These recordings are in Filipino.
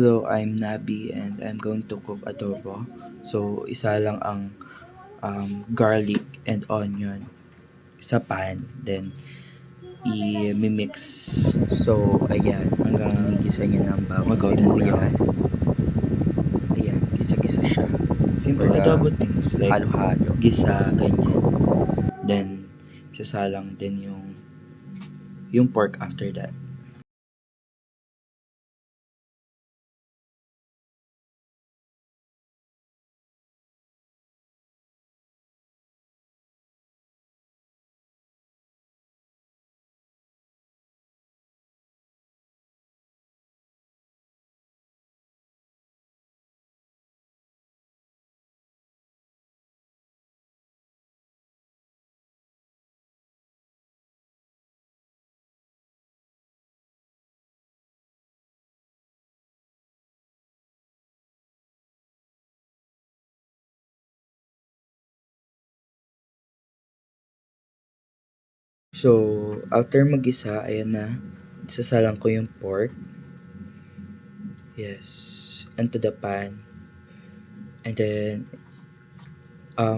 Hello, I'm Nabi and I'm going to cook adobo. So, isa lang ang garlic and onion sa pan. Then, i-mix. So, ayan, hanggang gisa niya ng bawang sibuyas. Ayan, gisa-gisa siya. Simple adobo things like halo-halo, gisa, ganyan. Then, sasalang din yung pork after that. So, after magisa, ayan na, sasalang ko yung pork. Yes, into the pan. And then,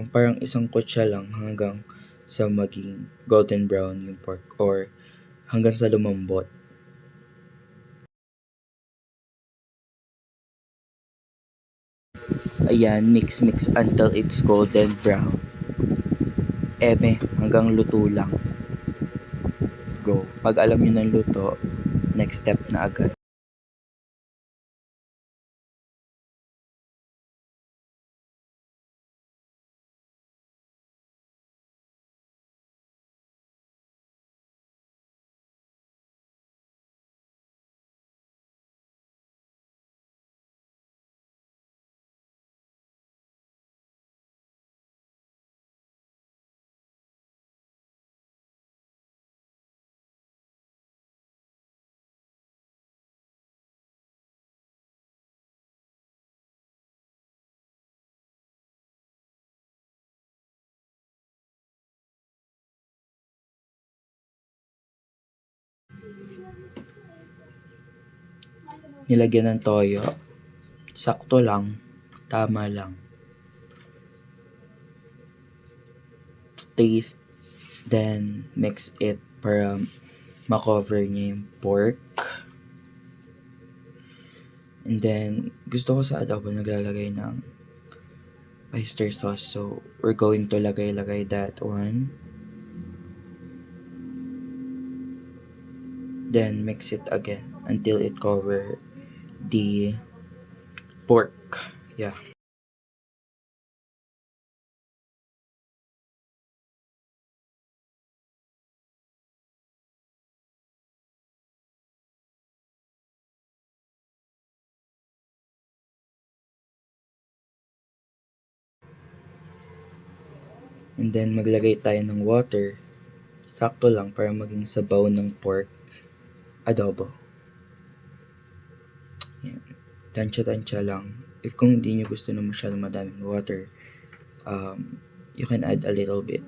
parang isang kutsa lang hanggang sa maging golden brown yung pork or hanggang sa lumambot. Ayan, mix until it's golden brown. Eme, hanggang luto lang. Go. Pag alam nyo ng luto, next step na agad. Nilagyan ng toyo. Sakto lang. Tama lang. Taste. Then, mix it para makover niya yung pork. And then, gusto ko sa adobo naglalagay ng oyster sauce. So, we're going to lagay that one. Then, mix it again until it cover the pork. Yeah. And then, maglagay tayo ng water. Sakto lang para maging sabaw ng pork adobo. Yan. Tansya-tansya lang. If kung hindi nyo gusto na masyadong madaming water, you can add a little bit.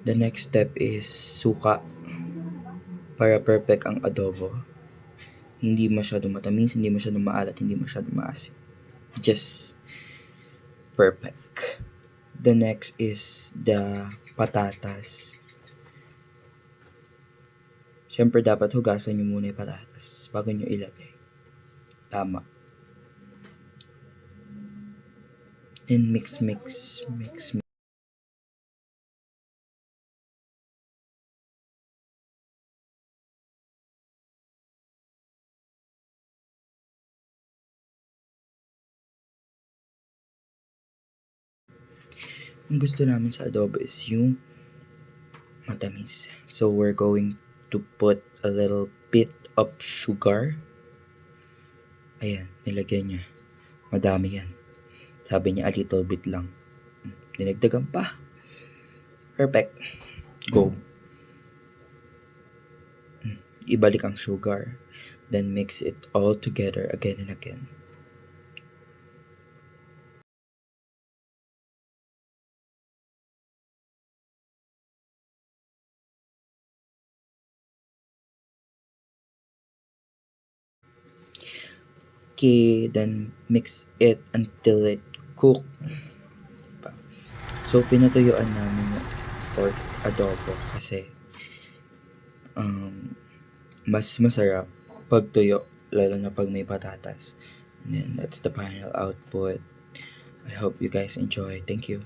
The next step is suka para perfect ang adobo. Hindi masyadong matamis, hindi masyadong maalat, hindi masyadong maasim. Just perfect. The next is the patatas. Siyempre dapat hugasan nyo muna yung patatas bago nyo ilagay. Tama. Then mix. Ang gusto namin sa adobo is yung matamis. So we're going to put a little bit of sugar. Ayan, nilagyan niya. Madami yan. Sabi niya a little bit lang. Dinagdagan pa. Perfect. Go. Ibalik ang sugar. Then mix it all together again and again. okay, then mix it until it cook. So, pinatuyuan namin yung pork adobo kasi mas masarap pag tuyo, lalo na pag may patatas. And then, that's the final output. I hope you guys enjoy. Thank you.